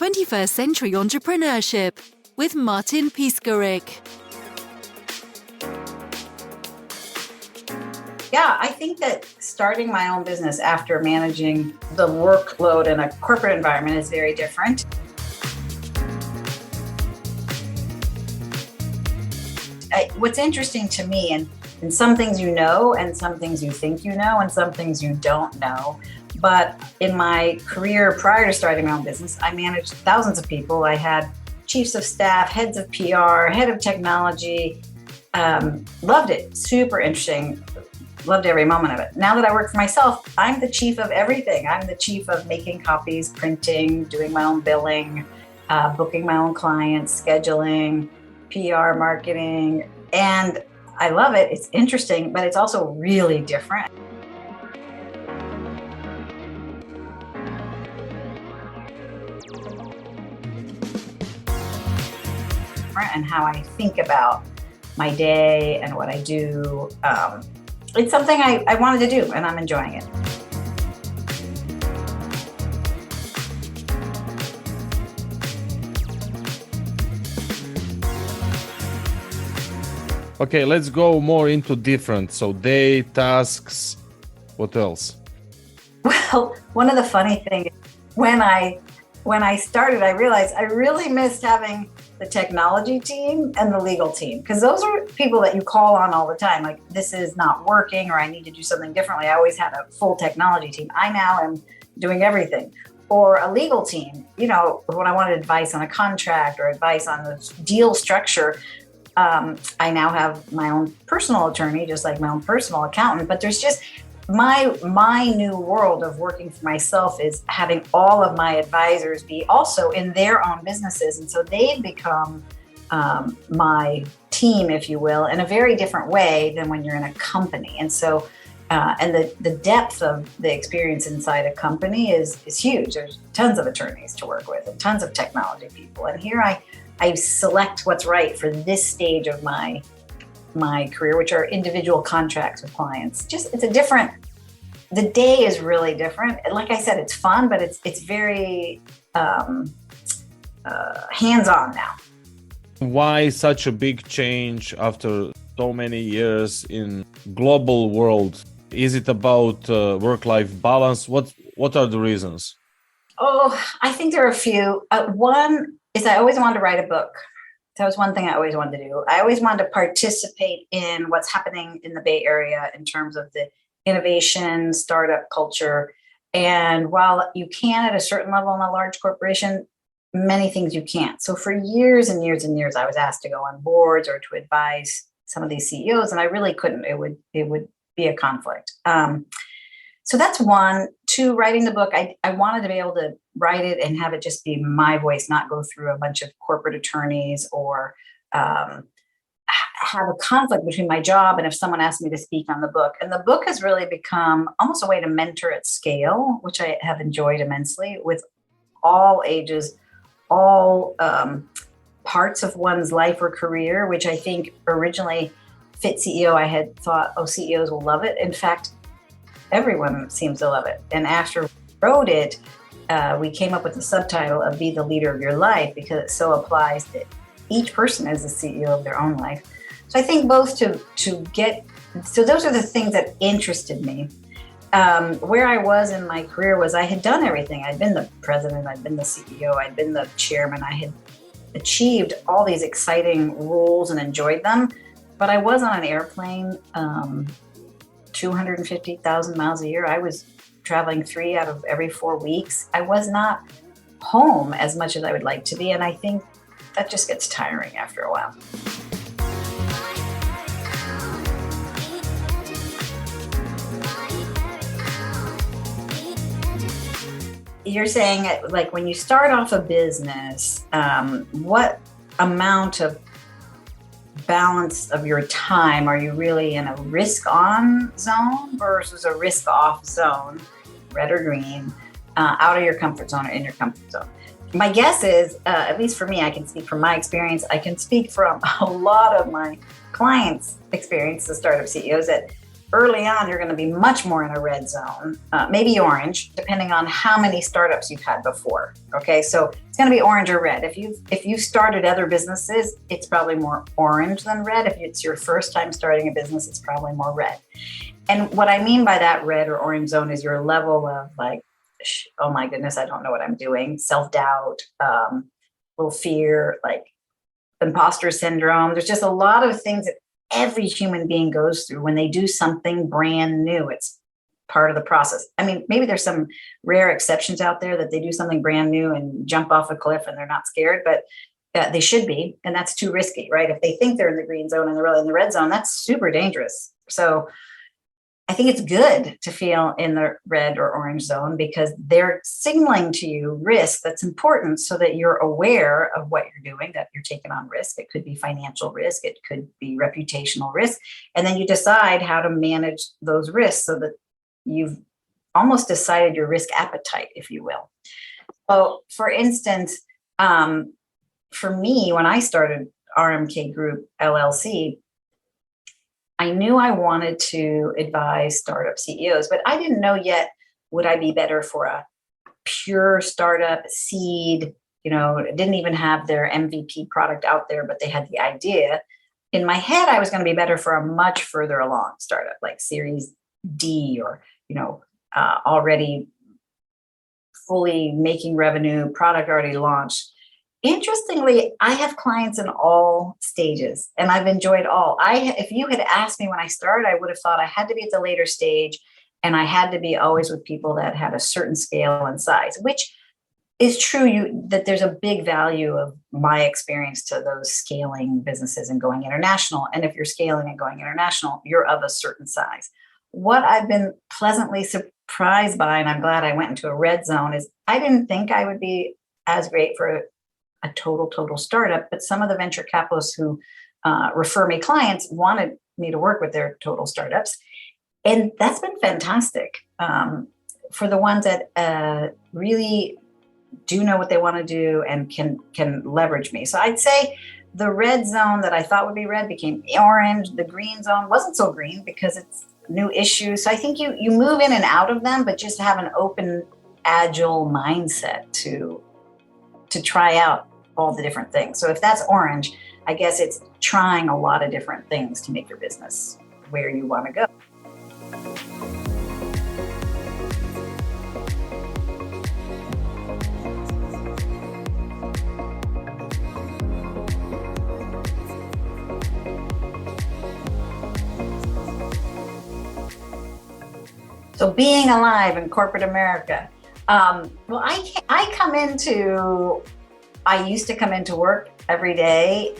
21st Century Entrepreneurship with Martin Piskarik. Yeah, I think that starting my own business after managing the workload in a corporate environment is very different. What's interesting to me, and some things you know, and some things you think you know, and some things you don't know. But in my career prior to starting my own business, I managed thousands of people. I had chiefs of staff, heads of PR, head of technology. Loved it. Super interesting. Loved every moment of it. Now that I work for myself, I'm the chief of everything. I'm the chief of making copies, printing, doing my own billing, booking my own clients, scheduling, PR, marketing, and I love it. It's interesting, but it's also really different. And how I think about my day and what I do. It's something I wanted to do, and I'm enjoying it. Okay, let's go more into different. So day, tasks, what else? Well, one of the funny things, when I started, I realized I really missed having the technology team and the legal team, because those are people that you call on all the time. Like, this is not working, or I need to do something differently. I always had a full technology team. I now am doing everything. Or a legal team, when I wanted advice on a contract or advice on the deal structure, I now have my own personal attorney, just like my own personal accountant. But there's just my new world of working for myself is having all of my advisors be also in their own businesses. And so they've become my team, if you will, in a very different way than when you're in a company. And so, and the depth of the experience inside a company is huge. There's tons of attorneys to work with and tons of technology people. And here I select what's right for this stage of my career, which are individual contracts with clients. The day is really different. Like I said, it's fun, but it's very hands-on now. Why such a big change after so many years in global world? Is it about work-life balance? What are the reasons? Oh, I think there are a few. One is I always wanted to write a book. That was one thing I always wanted to do. I always wanted to participate in what's happening in the Bay Area in terms of the innovation, startup culture. And while you can at a certain level in a large corporation, many things you can't. So for years and years and years, I was asked to go on boards or to advise some of these CEOs, and I really couldn't. It would be a conflict. So that's one. Two, writing the book, I wanted to be able to write it and have it just be my voice, not go through a bunch of corporate attorneys or have a conflict between my job and if someone asked me to speak on the book. And the book has really become almost a way to mentor at scale, which I have enjoyed immensely, with all ages, all parts of one's life or career, which I think originally Fit CEO, I had thought, CEOs will love it. In fact, everyone seems to love it. And after we wrote it, we came up with the subtitle of Be the Leader of Your Life, because it so applies that each person is the CEO of their own life. So I think both so those are the things that interested me. Where I was in my career was I had done everything. I'd been the president, I'd been the CEO, I'd been the chairman. I had achieved all these exciting roles and enjoyed them, but I was on an airplane 250,000 miles a year. I was traveling 3 out of every 4 weeks. I was not home as much as I would like to be. And I think that just gets tiring after a while. You're saying, like, when you start off a business, what amount of balance of your time are you really in a risk-on zone versus a risk-off zone, red or green, out of your comfort zone or in your comfort zone? My guess is, at least for me, I can speak from my experience. I can speak from a lot of my clients' experience as startup CEOs that early on, you're going to be much more in a red zone, maybe orange, depending on how many startups you've had before. Okay, so it's going to be orange or red. If you've started other businesses, it's probably more orange than red. If it's your first time starting a business, it's probably more red. And what I mean by that red or orange zone is your level of like, oh my goodness, I don't know what I'm doing, self-doubt, little fear, like imposter syndrome. There's just a lot of things that every human being goes through when they do something brand new. It's part of the process. I mean, maybe there's some rare exceptions out there that they do something brand new and jump off a cliff and they're not scared, but they should be. And that's too risky, right? If they think they're in the green zone and they're really in the red zone, that's super dangerous. So I think it's good to feel in the red or orange zone because they're signaling to you risk that's important so that you're aware of what you're doing, that you're taking on risk. It could be financial risk. It could be reputational risk. And then you decide how to manage those risks so that you've almost decided your risk appetite, if you will. So for instance, for me, when I started RMK Group LLC, I knew I wanted to advise startup CEOs, but I didn't know yet, would I be better for a pure startup seed, didn't even have their MVP product out there, but they had the idea. In my head, I was going to be better for a much further along startup, like Series D or, already fully making revenue, product already launched. Interestingly, I have clients in all stages and I've enjoyed all. If you had asked me when I started, I would have thought I had to be at the later stage and I had to be always with people that had a certain scale and size, which is true that there's a big value of my experience to those scaling businesses and going international. And if you're scaling and going international, you're of a certain size. What I've been pleasantly surprised by, and I'm glad I went into a red zone, is I didn't think I would be as great for a total startup, but some of the venture capitalists who refer me clients wanted me to work with their total startups. And that's been fantastic for the ones that really do know what they want to do and can leverage me. So I'd say the red zone that I thought would be red became orange. The green zone wasn't so green because it's new issues. So I think you move in and out of them, but just have an open, agile mindset to try out all the different things. So if that's orange, I guess it's trying a lot of different things to make your business where you want to go. So being alive in corporate America. Well, I used to come into work every day.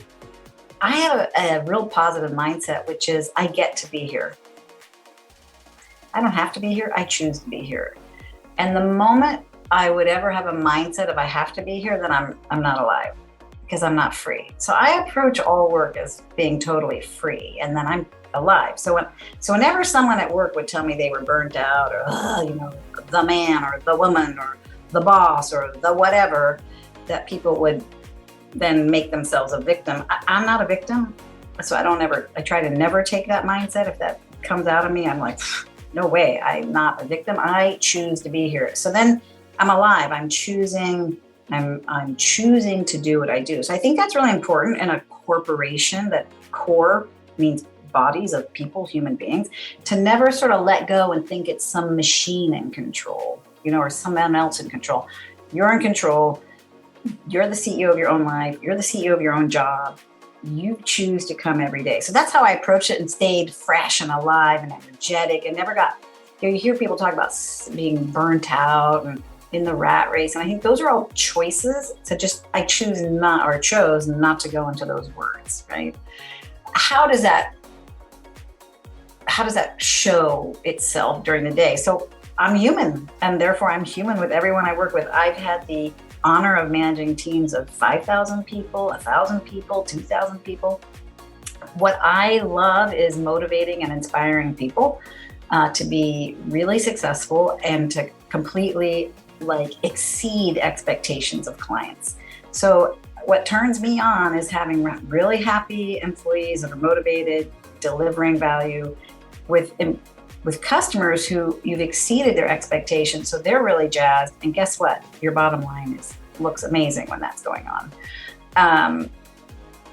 I have a real positive mindset, which is I get to be here. I don't have to be here. I choose to be here. And the moment I would ever have a mindset of I have to be here, then I'm not alive because I'm not free. So I approach all work as being totally free, and then I'm alive. So whenever someone at work would tell me they were burnt out, or the man or the woman or the boss or the whatever, that people would then make themselves a victim. I'm not a victim, so I try to never take that mindset. If that comes out of me, I'm like, no way, I'm not a victim. I choose to be here. So then I'm alive. I'm choosing to do what I do. So I think that's really important in a corporation. That core means bodies of people, human beings, to never sort of let go and think it's some machine in control, or someone else in control. You're in control. You're the CEO of your own life. You're the CEO of your own job. You choose to come every day. So that's how I approached it and stayed fresh and alive and energetic and never got, you hear people talk about being burnt out and in the rat race. And I think those are all choices. So I chose not to go into those words, right? How does that show itself during the day? So I'm human, and therefore I'm human with everyone I work with. I've had the honor of managing teams of 5,000 people, 1,000 people, 2,000 people. What I love is motivating and inspiring people to be really successful and to completely exceed expectations of clients. So what turns me on is having really happy employees that are motivated, delivering value, with customers who you've exceeded their expectations, so they're really jazzed. And guess what? Your bottom line looks amazing when that's going on.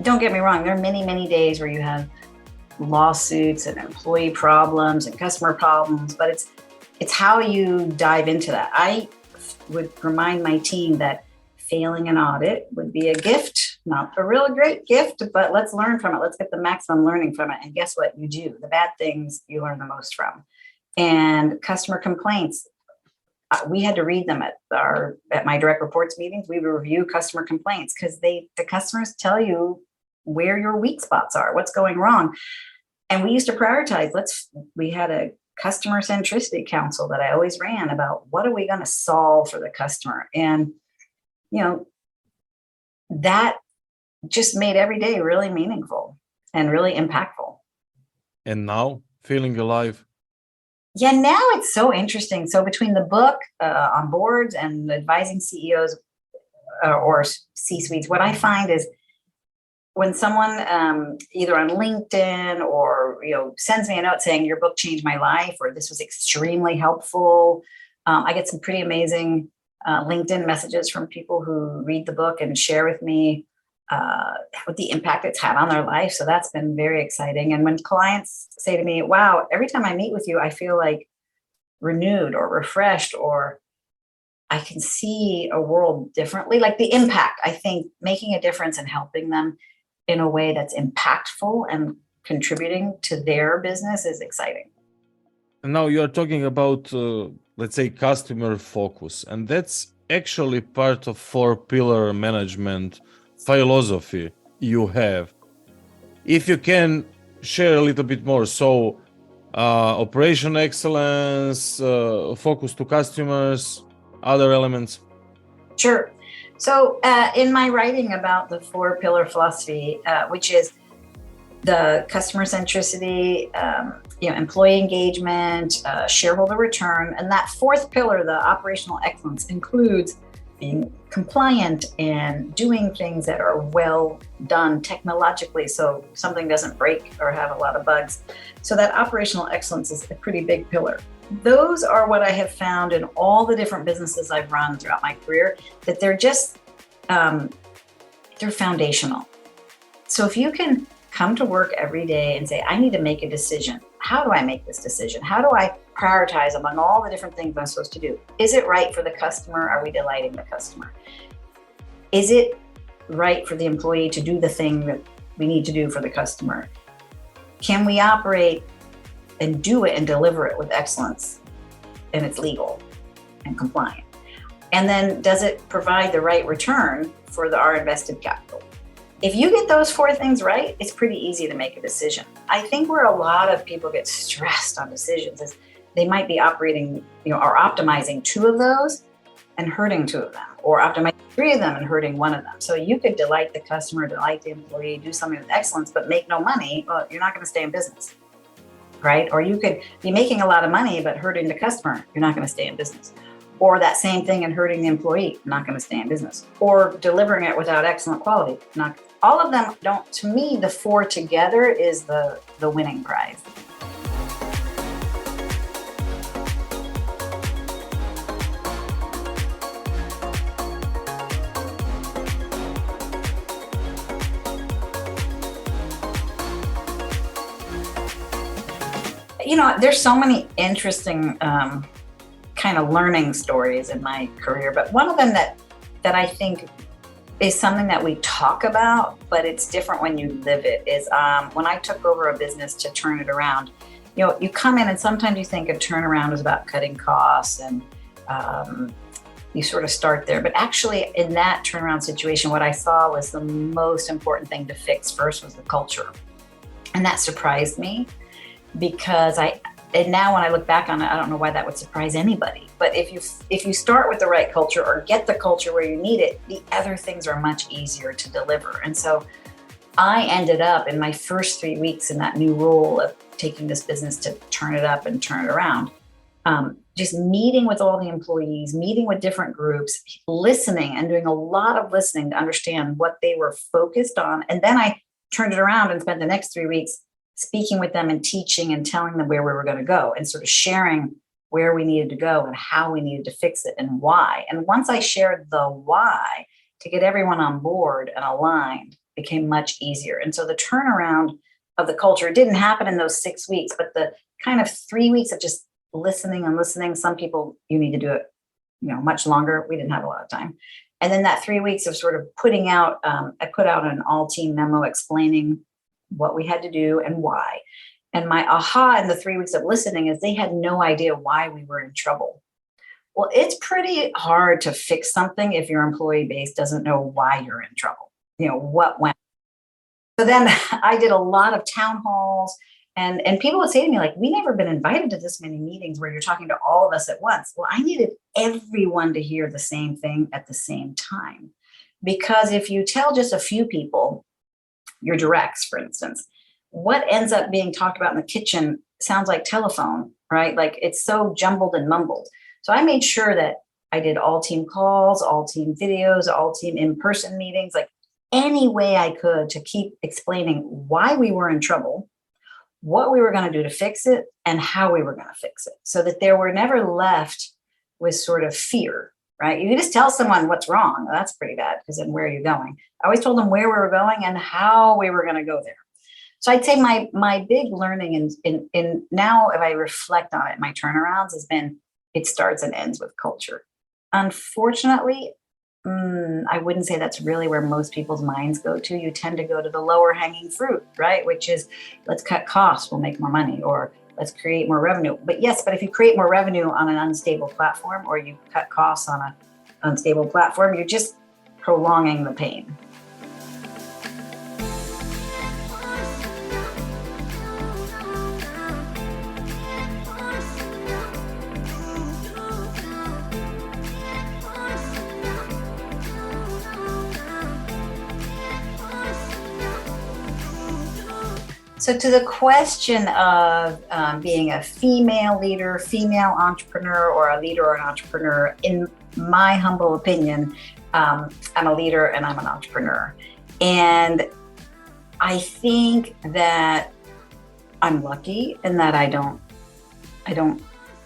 Don't get me wrong. There are many, many days where you have lawsuits and employee problems and customer problems, but it's how you dive into that. I would remind my team that failing an audit would be a gift, not a real great gift, but let's learn from it. Let's get the maximum learning from it. And guess what? You do. The bad things you learn the most from. And customer complaints, we had to read them at my direct reports meetings. We would review customer complaints because the customers tell you where your weak spots are, what's going wrong. And we used to prioritize. We had a customer centricity council that I always ran about what are we going to solve for the customer. And, that just made every day really meaningful and really impactful. And now, feeling alive? Yeah, now it's so interesting. So between the book on boards and advising CEOs or C-suites, what I find is when someone either on LinkedIn or sends me a note saying your book changed my life or this was extremely helpful, I get some pretty amazing LinkedIn messages from people who read the book and share with me what the impact it's had on their life. So that's been very exciting. And when clients say to me, wow, every time I meet with you, I feel like renewed or refreshed, or I can see a world differently, like the impact, I think making a difference and helping them in a way that's impactful and contributing to their business is exciting. And now you're talking about, let's say, customer focus, and that's actually part of 4-pillar management philosophy you have. If you can share a little bit more. So operation excellence, focus to customers, other elements. Sure. So in my writing about the 4-pillar philosophy, which is the customer centricity, employee engagement, shareholder return, and that 4th pillar, the operational excellence, includes being compliant and doing things that are well done technologically so something doesn't break or have a lot of bugs. So that operational excellence is a pretty big pillar. Those are what I have found in all the different businesses I've run throughout my career, that they're just, they're foundational. So if you can come to work every day and say, I need to make a decision. How do I make this decision? How do I prioritize among all the different things I'm supposed to do? Is it right for the customer? Are we delighting the customer? Is it right for the employee to do the thing that we need to do for the customer? Can we operate and do it and deliver it with excellence and it's legal and compliant? And then does it provide the right return for our invested capital? If you get those 4 things right, it's pretty easy to make a decision. I think where a lot of people get stressed on decisions is they might be operating, or optimizing 2 of those and hurting 2 of them, or optimizing 3 of them and hurting 1 of them. So you could delight the customer, delight the employee, do something with excellence, but make no money. Well, you're not going to stay in business, right? Or you could be making a lot of money, but hurting the customer. You're not going to stay in business. Or that same thing and hurting the employee, not going to stay in business. Or delivering it without excellent quality. All of them don't, to me, the 4 together is the winning prize. There's so many interesting kind of learning stories in my career, but one of them that I think is something that we talk about, but it's different when you live it, is when I took over a business to turn it around. You come in and sometimes you think a turnaround is about cutting costs and you sort of start there. But actually in that turnaround situation, what I saw was the most important thing to fix first was the culture. And that surprised me because and now when I look back on it, I don't know why that would surprise anybody. But if you start with the right culture or get the culture where you need it, the other things are much easier to deliver. And so I ended up in my first 3 weeks in that new role of taking this business to turn it up and turn it around, just meeting with all the employees, meeting with different groups, listening and doing a lot of listening to understand what they were focused on. And then I turned it around and spent the next 3 weeks speaking with them and teaching and telling them where we were going to go and sort of sharing where we needed to go and how we needed to fix it and why. And once I shared the why to get everyone on board and aligned, it became much easier. And so the turnaround of the culture didn't happen in those 6 weeks, but the kind of 3 weeks of just listening and listening. Some people, you need to do it, much longer. We didn't have a lot of time. And then that 3 weeks of sort of putting out, I put out an all team memo explaining what we had to do and why. And my aha in the 3 weeks of listening is they had no idea why we were in trouble. Well, it's pretty hard to fix something if your employee base doesn't know why you're in trouble, what went. So then I did a lot of town halls, and people would say to me, like, we never been invited to this many meetings where you're talking to all of us at once. Well, I needed everyone to hear the same thing at the same time. Because if you tell just a few people, your directs, for instance, what ends up being talked about in the kitchen sounds like telephone, right? Like it's so jumbled and mumbled. So I made sure that I did all team calls, all team videos, all team in-person meetings, like any way I could to keep explaining why we were in trouble, what we were going to do to fix it, and how we were going to fix it, so that they were never left with sort of fear, right? You just tell someone what's wrong. Well, that's pretty bad, because then where are you going? I always told them where we were going and how we were going to go there. So I'd say my big learning in now, if I reflect on it, my turnarounds has been, it starts and ends with culture. Unfortunately, I wouldn't say that's really where most people's minds go to. You tend to go to the lower hanging fruit, right? Which is, let's cut costs, we'll make more money, or let's create more revenue. But if you create more revenue on an unstable platform, or you cut costs on an unstable platform, you're just prolonging the pain. So to the question of being a female leader, female entrepreneur, or a leader or an entrepreneur, in my humble opinion, I'm a leader and I'm an entrepreneur. And I think that I'm lucky in that I don't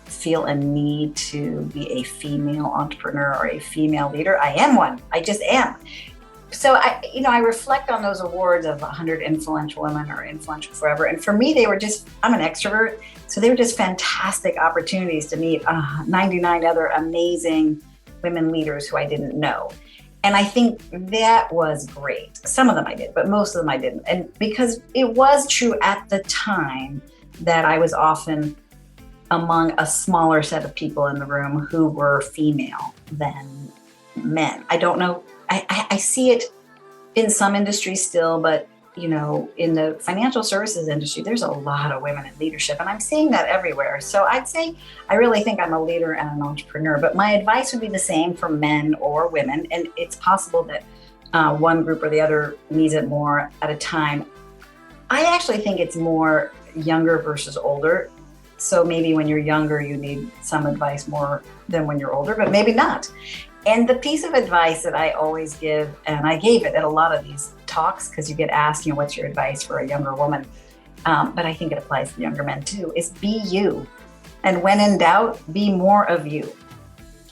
feel a need to be a female entrepreneur or a female leader. I am one. I just am. So I reflect on those awards of 100 influential women or influential forever. And for me, I'm an extrovert. So they were just fantastic opportunities to meet 99 other amazing women leaders who I didn't know. And I think that was great. Some of them I did, but most of them I didn't. And because it was true at the time that I was often among a smaller set of people in the room who were female than men. I don't know. I see it in some industries still, but in the financial services industry, there's a lot of women in leadership, and I'm seeing that everywhere. So I'd say I really think I'm a leader and an entrepreneur, but my advice would be the same for men or women. And it's possible that one group or the other needs it more at a time. I actually think it's more younger versus older. So maybe when you're younger, you need some advice more than when you're older, but maybe not. And the piece of advice that I always give, and I gave it at a lot of these talks, because you get asked, what's your advice for a younger woman? But I think it applies to younger men too, is be you. And when in doubt, be more of you.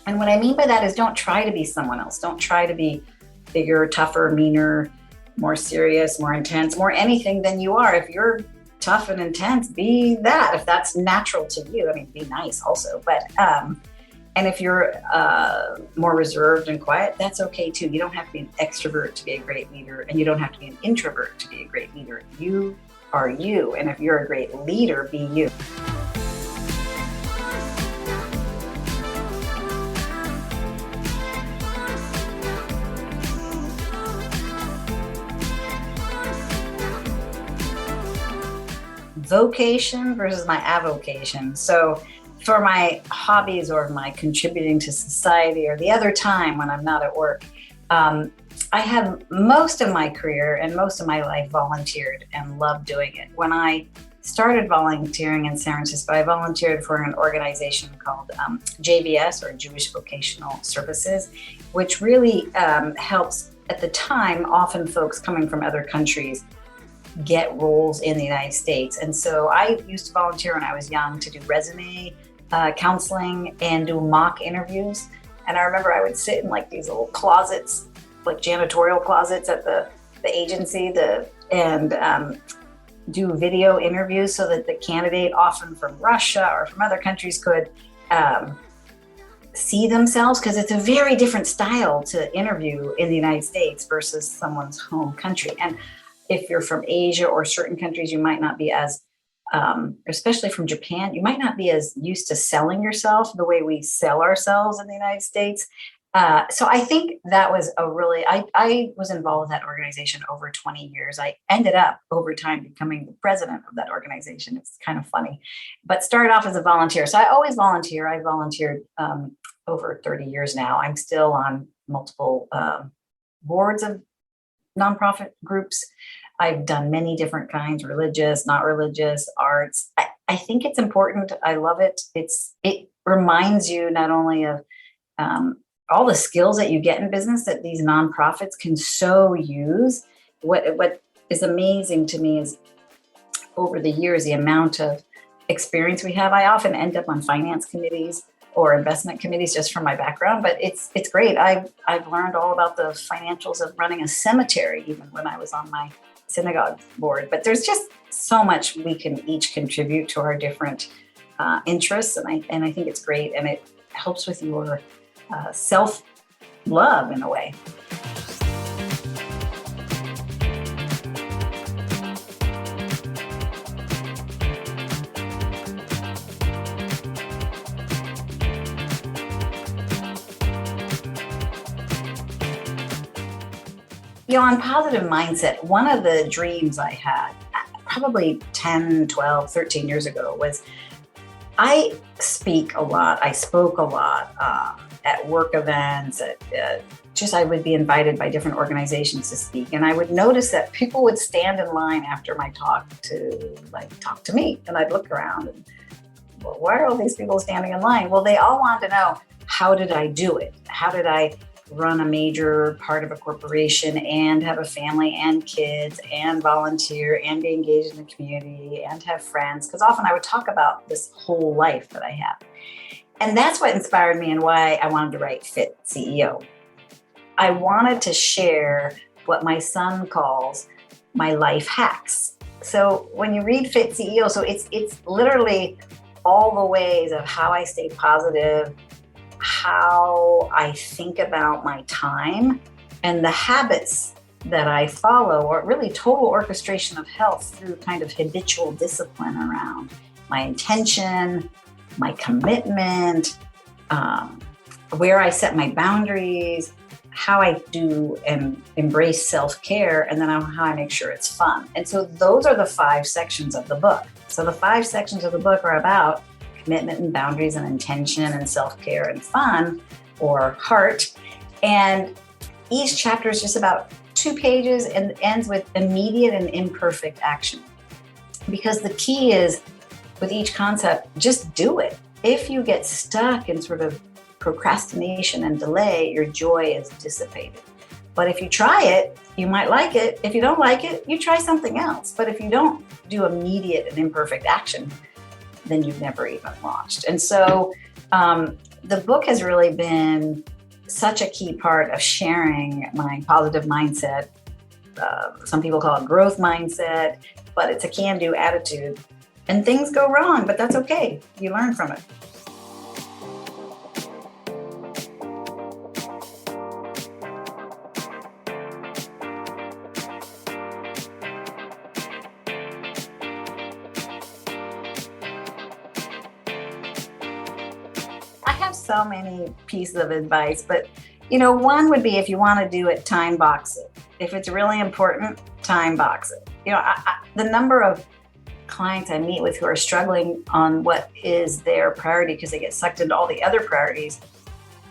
And what I mean by that is don't try to be someone else. Don't try to be bigger, tougher, meaner, more serious, more intense, more anything than you are. If you're tough and intense, be that. If that's natural to you, be nice also. But and if you're more reserved and quiet, that's okay too. You don't have to be an extrovert to be a great leader, and you don't have to be an introvert to be a great leader. You are you. And if you're a great leader, be you. Vocation versus my avocation. So for my hobbies or my contributing to society or the other time when I'm not at work, I have most of my career and most of my life volunteered and loved doing it. When I started volunteering in San Francisco, I volunteered for an organization called JVS, or Jewish Vocational Services, which really helps, at the time, often folks coming from other countries get roles in the United States. And so I used to volunteer when I was young to do resume counseling and do mock interviews. And I remember I would sit in like these little closets, like janitorial closets at the agency, and do video interviews so that the candidate, often from Russia or from other countries, could see themselves, because it's a very different style to interview in the United States versus someone's home country. And if you're from Asia or certain countries, you might not be as, especially from Japan, you might not be as used to selling yourself the way we sell ourselves in the United States. So I think that was I was involved with that organization over 20 years. I ended up over time becoming the president of that organization. It's kind of funny, but started off as a volunteer. So I always volunteer. I volunteered over 30 years now. I'm still on multiple boards of nonprofit groups. I've done many different kinds, religious, not religious, arts. I think it's important. I love it. It reminds you not only of all the skills that you get in business that these nonprofits can so use. What is amazing to me is over the years, the amount of experience we have. I often end up on finance committees or investment committees just from my background, but it's great. I've learned all about the financials of running a cemetery, even when I was on my synagogue board. But there's just so much we can each contribute to our different interests, and I think it's great, and it helps with your self-love in a way. On positive mindset, one of the dreams I had probably 10, 12, 13 years ago was I speak a lot. I spoke a lot at work events. I would be invited by different organizations to speak. And I would notice that people would stand in line after my talk to talk to me. And I'd look around and, well, why are all these people standing in line? Well, they all wanted to know, how did I do it? How did I run a major part of a corporation and have a family and kids and volunteer and be engaged in the community and have friends? Because often I would talk about this whole life that I have. And that's what inspired me and why I wanted to write Fit CEO. I wanted to share what my son calls my life hacks. So when you read Fit CEO, so it's literally all the ways of how I stay positive, how I think about my time, and the habits that I follow, or really total orchestration of health through kind of habitual discipline around my intention, my commitment, where I set my boundaries, how I do and embrace self-care, and then how I make sure it's fun. And so those are the 5 sections of the book. So the 5 sections of the book are about commitment and boundaries and intention and self-care and fun, or heart. And each chapter is just about 2 pages and ends with immediate and imperfect action. Because the key is, with each concept, just do it. If you get stuck in sort of procrastination and delay, your joy is dissipated. But if you try it, you might like it. If you don't like it, you try something else. But if you don't do immediate and imperfect action, then you've never even launched. And so the book has really been such a key part of sharing my positive mindset. Some people call it growth mindset, but it's a can-do attitude. And things go wrong, but that's okay. You learn from it. I have so many pieces of advice, but one would be, if you want to do it, time box it. If it's really important, time box it. The number of clients I meet with who are struggling on what is their priority because they get sucked into all the other priorities,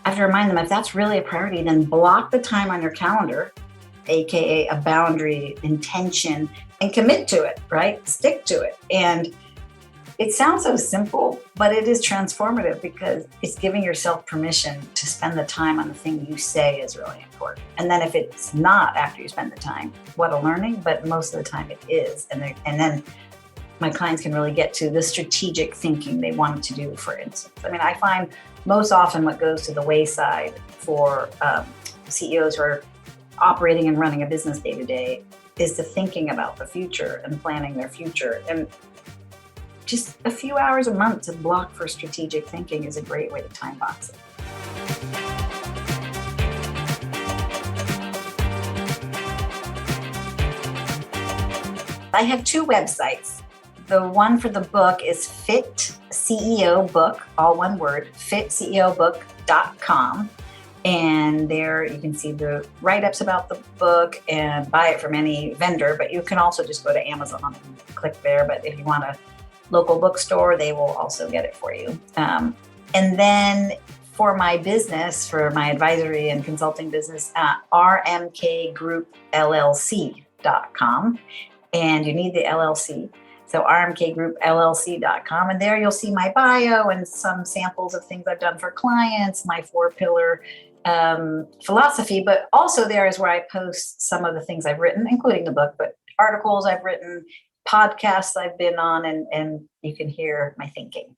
I have to remind them, if that's really a priority, then block the time on your calendar, AKA a boundary, intention, and commit to it, right? Stick to it. And It sounds so simple, but it is transformative because it's giving yourself permission to spend the time on the thing you say is really important. And then if it's not after you spend the time, what a learning, but most of the time it is. And then my clients can really get to the strategic thinking they wanted to do, for instance. I mean, I find most often what goes to the wayside for CEOs who are operating and running a business day to day is the thinking about the future and planning their future. And just a few hours a month to block for strategic thinking is a great way to time box it. I have two websites. The one for the book is Fit CEO Book, all one word, fitceobook.com. And there you can see the write-ups about the book and buy it from any vendor, but you can also just go to Amazon and click there. But if you want a local bookstore, they will also get it for you. And then for my business, for my advisory and consulting business, rmkgroupllc.com. And you need the LLC. So rmkgroupllc.com. And there you'll see my bio and some samples of things I've done for clients, my 4-pillar philosophy. But also there is where I post some of the things I've written, including the book, but articles I've written, podcasts I've been on, and you can hear my thinking.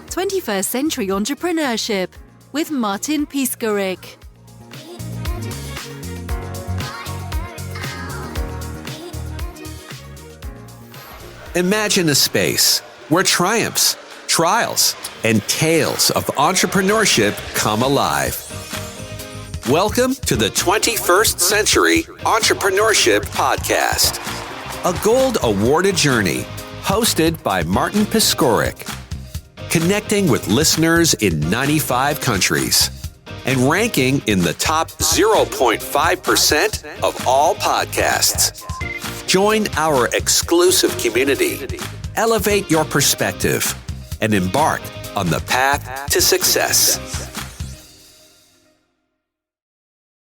21st Century Entrepreneurship with Martin Piskarik. Imagine a space where triumphs, trials, and tales of entrepreneurship come alive. Welcome to the 21st Century Entrepreneurship Podcast, a gold awarded journey hosted by Martin Piskarik, connecting with listeners in 95 countries and ranking in the top 0.5% of all podcasts. Join our exclusive community, elevate your perspective, and embark on the path to success.